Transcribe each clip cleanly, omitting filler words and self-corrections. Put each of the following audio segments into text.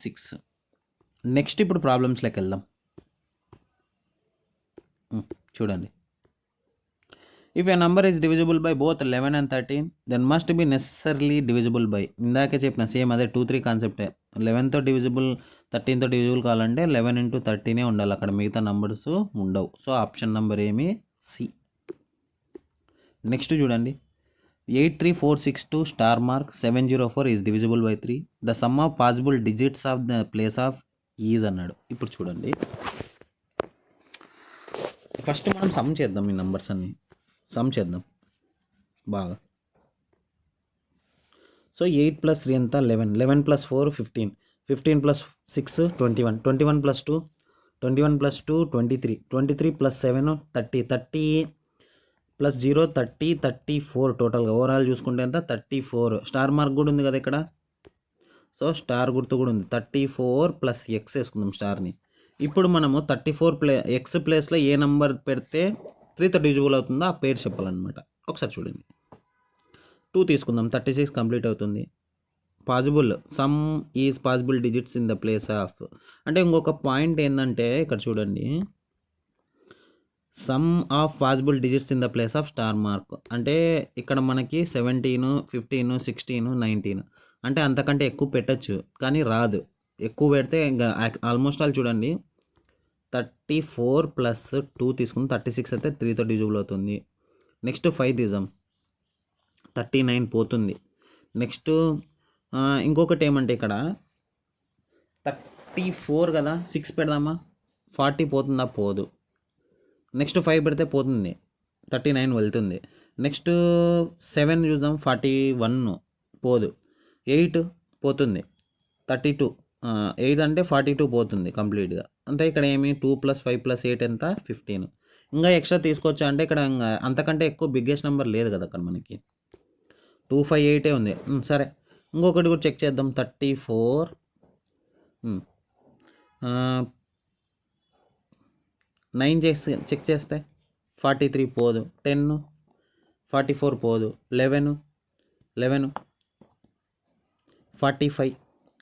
6. Next ఇప్పుడు ప్రాబ్లమ్స్లోకి వెళ్దాం. చూడండి. If a number is divisible by both 11 and 13 then must be necessarily divisible by, ఇందాకే చెప్పిన సేమ్ అదే 2-3 కాన్సెప్టే. 11తో డివిజిబుల్ 13తో డివిజిబుల్ కావాలంటే 11 into 13 ఉండాలి, అక్కడ మిగతా నంబర్స్ ఉండవు. సో ఆప్షన్ నెంబర్ ఏమి సి. నెక్స్ట్ చూడండి. 83462 star mark 704 is divisible by 3. The sum of possible digits of the place of is అన్నాడు. ఇప్పుడు చూడండి, ఫస్ట్ మనం సమ్ చేద్దాం. ఈ నంబర్స్ అన్ని సమ్ చేద్దాం బాగా. సో 8 + 3 ఎంత 11, 11 + 4 15, 15 + 6 21, 21 + 2 21 + 2 23, 23 + 7 30, 30 + 0 30, 34 టోటల్గా ఓవరాల్ చూసుకుంటే ఎంత 34. స్టార్ మార్క్ కూడా ఉంది కదా ఇక్కడ, సో స్టార్ గుర్తు కూడా ఉంది. 34 + x వేసుకుందాం స్టార్ని. ఇప్పుడు మనము 34 x ప్లేస్లో ఏ నెంబర్ పెడితే 3తో డివిజిబుల్ అవుతుందో ఆ పేరు చెప్పాలన్నమాట. ఒకసారి చూడండి. 2 తీసుకుందాం, 36 కంప్లీట్ అవుతుంది. Possible some is possible digits in the place of, అంటే ఇంకొక పాయింట్ ఏంటంటే ఇక్కడ చూడండి, some of possible digits in the place of star mark. అంటే ఇక్కడ మనకి 17, 15, 16, 19 అంటే అంతకంటే ఎక్కువ పెట్టచ్చు, కానీ రాదు. ఎక్కువ పెడితే ఇంకా ఆల్మోస్ట్ ఆల్ చూడండి 34 + 2 తీసుకుని 36 అయితే 3తో డివిజిబుల్ అవుతుంది. నెక్స్ట్ 5 తీద్దాం, 39 పోతుంది. నెక్స్ట్ ఇంకొకటి ఏమంటే ఇక్కడ 34 కదా, 6 పెడదామా, 40 పోతుందా, పోదు. నెక్స్ట్ 5 పెడితే పోతుంది, 39 వెళ్తుంది. నెక్స్ట్ 7 చూద్దాం, 41 పోదు. 8 పోతుంది, 32. 8 అంటే 42 పోతుంది కంప్లీట్గా. అంటే ఇక్కడ ఏమి 2 + 5 + 8 ఎంత 15. ఇంకా ఎక్స్ట్రా తీసుకోవచ్చా అంటే ఇక్కడ అంతకంటే ఎక్కువ బిగ్గెస్ట్ నెంబర్ లేదు కదా అక్కడ మనకి, 258 ఉంది. సరే, ఇంకొకటి కూడా చెక్ చేద్దాం. 34 9 చేసి చెక్ చేస్తే 43 పోదు. 10 44 పోదు. 11 45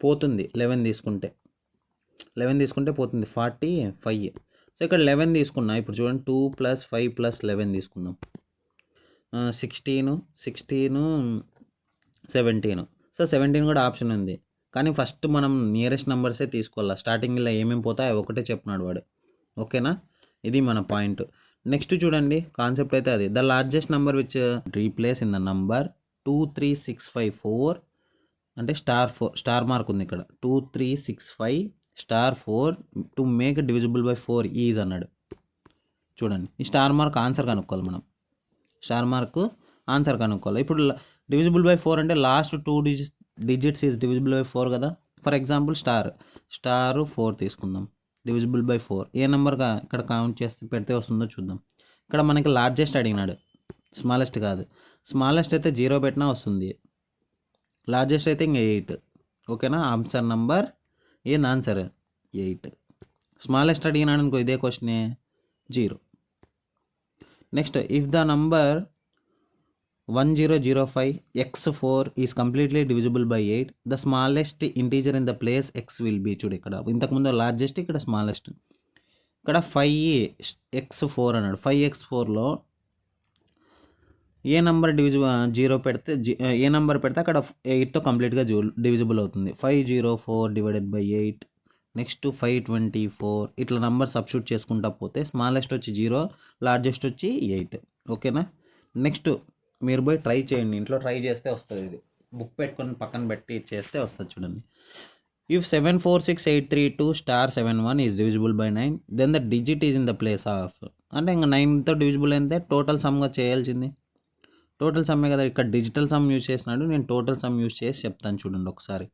పోతుంది. 11 తీసుకుంటే పోతుంది 45. సో ఇక్కడ 11 తీసుకున్నా. ఇప్పుడు చూడండి 2 + 5 + 11 తీసుకున్నాం, 16 17. సో 17 కూడా ఆప్షన్ ఉంది, కానీ ఫస్ట్ మనం నియరెస్ట్ నెంబర్సే తీసుకోవాలి. స్టార్టింగ్లో ఏమేమి పోతాయి ఒకటే చెప్పినాడు వాడు. ఓకేనా, ఇది మన పాయింట్. నెక్స్ట్ చూడండి, కాన్సెప్ట్ అయితే అది. The largest number which replace in the number 23654 అంటే స్టార్ మార్క్ ఉంది ఇక్కడ, 2365 *4 to make divisible by 4 is అన్నాడు. చూడండి, ఈ స్టార్ మార్క్ ఆన్సర్ కనుక్కోవాలి మనం. స్టార్ మార్క్ ఆన్సర్ కనుక్కోవాలి. ఇప్పుడు డివిజిబుల్ బై 4 అంటే last 2 digits is divisible by 4 కదా. ఫర్ ఎగ్జాంపుల్ స్టార్ 4 తీసుకుందాం, డివిజిబుల్ బై 4. ఏ నెంబర్గా ఇక్కడ కౌంట్ చేస్తే పెడితే వస్తుందో చూద్దాం. ఇక్కడ మనకి లార్జెస్ట్ అడిగినాడు, స్మాలెస్ట్ కాదు. స్మాలెస్ట్ అయితే 0 పెట్టినా వస్తుంది, లార్జెస్ట్ అయితే ఇంకా 8. ఓకేనా, ఆన్సర్ నెంబర్ ఏంది ఆన్సర్ 8. స్మాలెస్ట్ అడిగినాడు అనుకో ఇదే క్వశ్చనే 0. Next, if the number 1005 x4 is completely divisible by 8, the smallest integer in the place x will be. చూడు, ఇక్కడ ఇంతకుముందు లార్జెస్ట్, ఇక్కడ స్మాలెస్ట్. ఇక్కడ 5x4 అన్నాడు. 5x4లో ఏ నెంబర్ 0 పెడితే ఏ నెంబర్ పెడితే అక్కడ 8తో కంప్లీట్గా డివిజిబుల్ అవుతుంది. 504 / 8. నెక్స్ట్ 524. ఇట్లా నెంబర్ సబ్స్టిట్యూట్ చేసుకుంటా పోతే స్మాలెస్ట్ వచ్చి 0, లార్జెస్ట్ వచ్చి 8. ఓకేనా. నెక్స్ట్ మీరు పోయి ట్రై చేయండి, ఇంట్లో ట్రై చేస్తే వస్తుంది. ఇది బుక్ పెట్టుకొని పక్కన పెట్టి చేస్తే వస్తుంది. చూడండి, if 746832 *71 is divisible by 9, then the digit is in the place of. అంటే ఇంకా 9తో డివిజిబుల్ అయితే టోటల్ సమ్గా చేయాల్సింది. టోటల్ సమ్మే కదా, ఇక్కడ డిజిటల్ సమ్ యూజ్ చేసినాడు. నేను టోటల్ సమ్ యూజ్ చేసి చెప్తాను చూడండి ఒకసారి.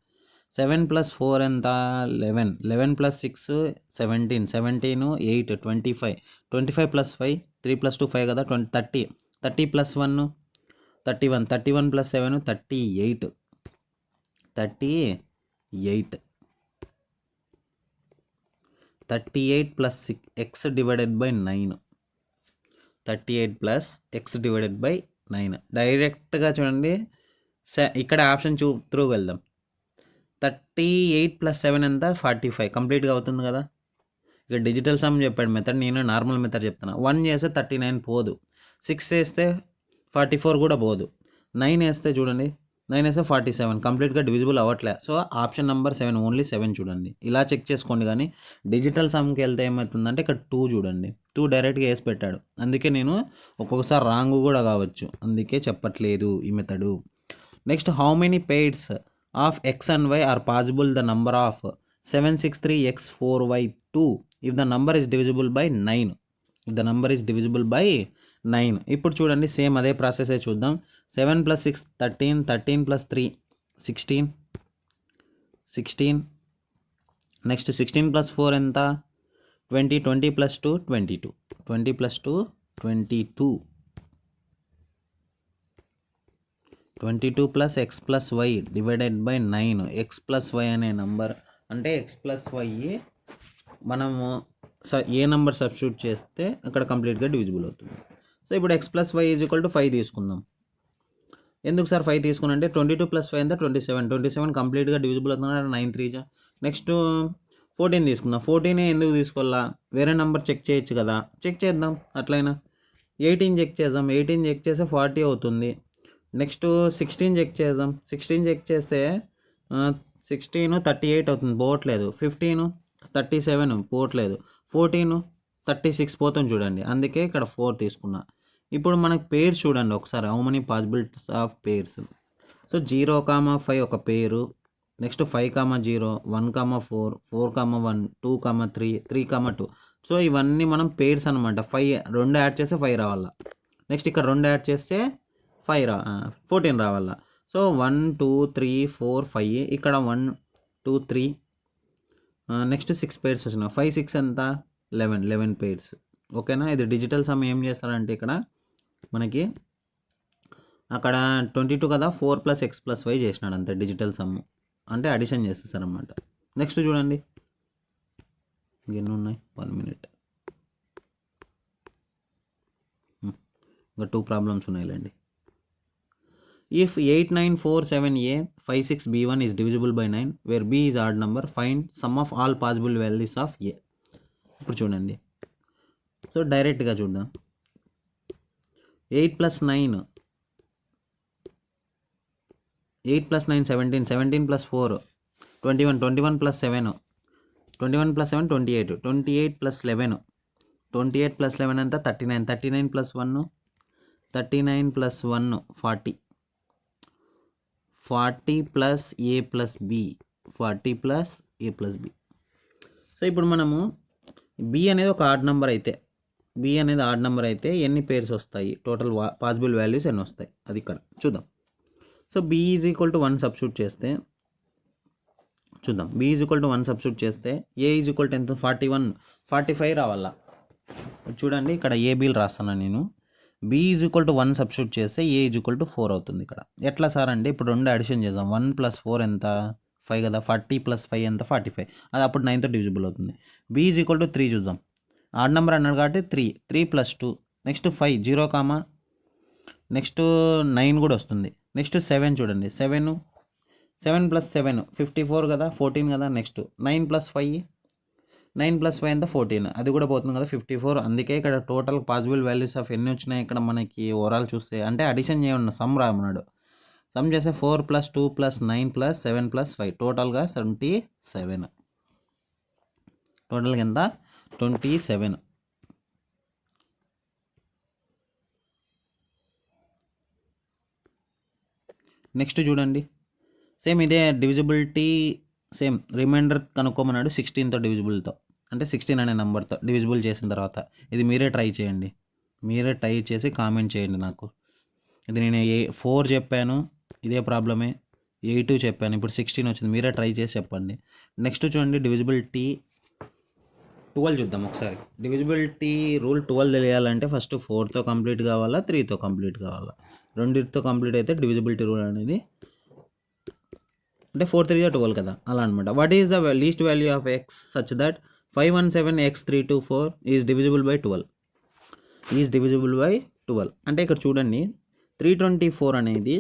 7 + 4 ఎంత 11, 11 + 6 17, 17 8 25, 25 + 5 3 + 2 5 కదా 30, 30 + 1 31, 31 + 7 38, 38 + x / 9, 38 + x / 9. డైరెక్ట్గా చూడండి, ఇక్కడ ఆప్షన్ త్రూ వెళ్దాం. 38 + 7 ఎంత? 45 కంప్లీట్‌గా అవుతుంది కదా! ఇక డిజిటల్ సమ్ చెప్పాడు మెథడ్, నేను నార్మల్ మెథడ్ చెప్తున్నా. 1 చేస్తే 39 పోదు. 6 చేస్తే 44 కూడా పోదు. 9 వేస్తే చూడండి, 9 వేస్తే 47 కంప్లీట్‌గా డివిజిబుల్ అవ్వట్లే. సో ఆప్షన్ నెంబర్ 7 ఓన్లీ 7 చూడండి. ఇలా చెక్ చేసుకోండి. కానీ డిజిటల్ సమ్‌కి వెళ్తే ఏమవుతుందంటే ఇక్కడ 2 చూడండి. 2 డైరెక్ట్‌గా వేసి పెట్టాడు. అందుకే నేను ఒక్కొక్కసారి రాంగ్ కూడా కావచ్చు. అందుకే చెప్పట్లేదు ఈ method. Next, how many pairs of x and y are possible the number of 763x4y2 if the number is divisible by 9. If the number is divisible by 9. ఇప్పుడు చూడండి, సేమ్ అదే ప్రాసెసే చూద్దాం. 7 + 6 13, 13 + 3 16. నెక్స్ట్ 16 + 4 ఎంత? 20, 20 + 2 22, 20 + 2 22, 22 + x + y divided by 9. x + y అనే number అంటే x + y మనము ఏ number substitute చేస్తే అక్కడ కంప్లీట్గా డివిజిబుల్ అవుతుంది. సో ఇప్పుడు x + y = 5 తీసుకుందాం. ఎందుకు సార్ 5 తీసుకున్నా అంటే 22 + 5 ఎంత? 27. 27 కంప్లీట్గా డివిజిబుల్ అవుతుంది. 9 3 నెక్స్ట్ 14 తీసుకుందాం. 14 ఎందుకు తీసుకోవాలా? వేరే నెంబర్ చెక్ చేయొచ్చు కదా. చెక్ చేద్దాం అట్లయినా. 18 చెక్ చేద్దాం. 18 చెక్ చేస్తే 40 అవుతుంది. నెక్స్ట్ 16 చెక్ చేద్దాం. 16 చెక్ చేస్తే 16 38 అవుతుంది, పోవట్లేదు. 15 37 పోవట్లేదు. 14 36 పోతుంది చూడండి. అందుకే ఇక్కడ 4 తీసుకున్నా. ఇప్పుడు మనకు పేర్స్ చూడండి ఒకసారి. How many possibilities of pairs? So 0,5 ఒక పేరు. నెక్స్ట్ 5,0, 1,4, 4,1, 2,3, 3,2. సో ఇవన్నీ మనం పేర్స్ అనమాట. 5 2 యాడ్ చేస్తే 5 రావాలా. నెక్స్ట్ ఇక్కడ 2 యాడ్ చేస్తే 14 రావాలా. సో 1 2 3 4 5. ఇక్కడ 1 2 3. నెక్స్ట్ 6 పేర్స్ వచ్చినాయి. 5 6 ఎంత? 11 పేర్స్. ఓకేనా. ఇది డిజిటల్ సమ్ ఏం చేస్తారంటే ఇక్కడ మనకి అక్కడ 22 కదా, 4 + x + y చేసినాడు అంతే. డిజిటల్ సమ్ అంటే అడిషన్ చేసేసారనమాట. నెక్స్ట్ చూడండి, ఎన్ని ఉన్నాయి? 1 మినిట్. ఇంకా 2 problems ఉన్నాయిలేండి. If 8947A 56B1 is divisible by 9 where B is odd number, find sum of all possible values of A. ఇప్పుడు చూడండి, సో డైరెక్ట్గా చూద్దాం. 8 + 9 17, 17 + 4 21, 21 + 7 21 + 7 28, 28 + 11 28 + 11 ఎంత? 39, 39 + 1 39 + 1 40, 40 + a + b 40 + a + b. So ఇప్పుడు మనము b అనేది ఒక ఆడ్ నెంబర్ అయితే ఎన్ని పేర్స్ వస్తాయి, టోటల్ పాసిబుల్ వాల్యూస్ ఎన్ని వస్తాయి అది ఇక్కడ చూద్దాం. సో b = 1 సబ్స్టిట్యూట్ చేస్తే చూద్దాం. b = 1 సబ్స్టిట్యూట్ చేస్తే a = ఎంత? 41 45 రావాలా. చూడండి ఇక్కడ ఏబీలు రాస్తాను నేను. b = 1 సబ్స్టిట్యూట్ చేస్తే a = 4 అవుతుంది. ఇక్కడ ఎట్లా సార్ అంటే ఇప్పుడు 2 అడిషన్ చేద్దాం. 1 + 4 ఎంత? 5 కదా. 40 + 5 ఎంత? 45. అది అప్పుడు 9తో డివిజిబుల్ అవుతుంది. b = 3 చూద్దాం. ఆడ్ నెంబర్ అన్నాడు కాబట్టి 3 + 2 నెక్స్ట్ 5 0, నెక్స్ట్ 9 కూడా వస్తుంది. నెక్స్ట్ 7 చూడండి. 7 + 7 54 కదా, 14 కదా. నెక్స్ట్ 9 + 5 ఎంత? 14. అది కూడా పోతుంది కదా, 54. అందుకే ఇక్కడ టోటల్ పాసిబుల్ వాల్యూస్ ఆఫ్ ఎన్ని వచ్చినాయి ఇక్కడ మనకి ఓవరాల్ చూస్తే అంటే అడిషన్ చేయమన్నా, సమ్ రామన్నాడు. సమ్ చేస్తే 4 + 2 + 9 + 7 + 5 టోటల్గా 27. టోటల్గా ఎంత? 27. నెక్స్ట్ చూడండి, సేమ్ ఇదే డివిజిబిలిటీ. సేమ్ రిమైండర్ కనుక్కోమన్నాడు 16తో డివిజిబుల్తో, అంటే 16 అనే నెంబర్తో డివిజిబుల్ చేసిన తర్వాత. ఇది మీరే ట్రై చేయండి. మీరే ట్రై చేసి కామెంట్ చేయండి నాకు. ఇది నేను 4 చెప్పాను, ఇదే ప్రాబ్లమే. 8 చెప్పాను, ఇప్పుడు 16 వచ్చింది. మీరే ట్రై చేసి చెప్పండి. నెక్స్ట్ చూడండి, డివిజిబిలిటీ 12 చూద్దాం ఒకసారి. డివిజిబిలిటీ రూల్ 12 తెలియాలంటే ఫస్ట్ 4తో కంప్లీట్ కావాలా, 3తో కంప్లీట్ కావాలా. రెండింటితో కంప్లీట్ అయితే డివిజిబిలిటీ రూల్ అనేది అంటే 4 3 12 కదా, అలా అనమాట. What is the least value of X such that 517x324 is divisible by 12 అంటే ఇక్కడ చూడండి 324 అనేది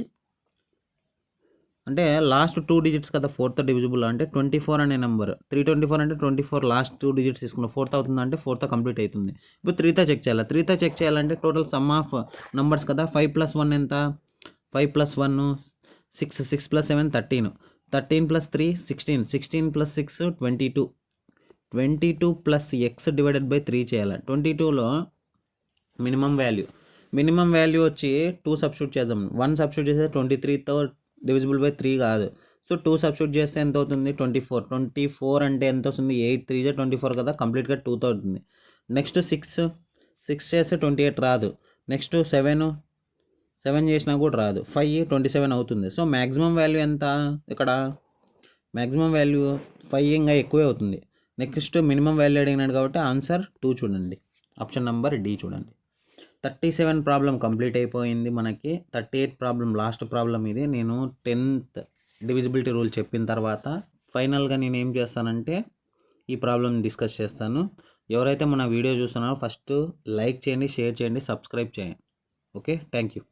అంటే లాస్ట్ 2 డిజిట్స్ కదా ఫోర్త్ డివిజిబుల్ అంటే 24 అనే నెంబర్ 324 అంటే 24 లాస్ట్ 2 డిజిట్స్ తీసుకున్న ఫోర్త్ అవుతుంది అంటే ఫోర్త్ కంప్లీట్ అవుతుంది. ఇప్పుడు 3తో చెక్ చేయాలి. 3తో చెక్ చేయాలంటే టోటల్ సమ్ ఆఫ్ నంబర్స్ కదా 5 + 1 ఎంత 5 + 1 6 6 + 7 13 13 + 3 16 16 + 6 22 22 + x డివైడెడ్ బై 3 చేయాలి. 22లో మినిమం వాల్యూ వచ్చి 2 సబ్స్టిట్యూట్ చేద్దాం. 1 సబ్స్టిట్యూట్ చేస్తే 23తో డివిజిబుల్ బై 3 కాదు. సో 2 సబ్స్టిట్యూట్ చేస్తే ఎంత అవుతుంది 24 అంటే ఎంత వస్తుంది 8 3 24 కదా కంప్లీట్గా 2తో అవుతుంది. నెక్స్ట్ 6 చేస్తే 28 రాదు. నెక్స్ట్ 7 చేసినా కూడా రాదు. 5 27 అవుతుంది. సో మ్యాక్సిమం వాల్యూ ఎంత ఇక్కడ మ్యాక్సిమం వాల్యూ 5 ఇంకా ఎక్కువే అవుతుంది. నెక్స్ట్ మినిమం వాల్యూ అడిగినాడు కాబట్టి ఆన్సర్ 2 చూడండి. ఆప్షన్ నెంబర్ డి చూడండి. 37 ప్రాబ్లం కంప్లీట్ అయిపోయింది మనకి. 38 ప్రాబ్లం లాస్ట్ ప్రాబ్లం ఇది. నేను 10th డివిజిబిలిటీ రూల్ చెప్పిన తర్వాత ఫైనల్గా నేను ఏం చేస్తానంటే ఈ ప్రాబ్లం డిస్కస్ చేస్తాను. ఎవరైతే మన వీడియో చూస్తున్నారో ఫస్ట్ లైక్ చేయండి, షేర్ చేయండి, సబ్స్క్రైబ్ చేయండి. Okay, thank you.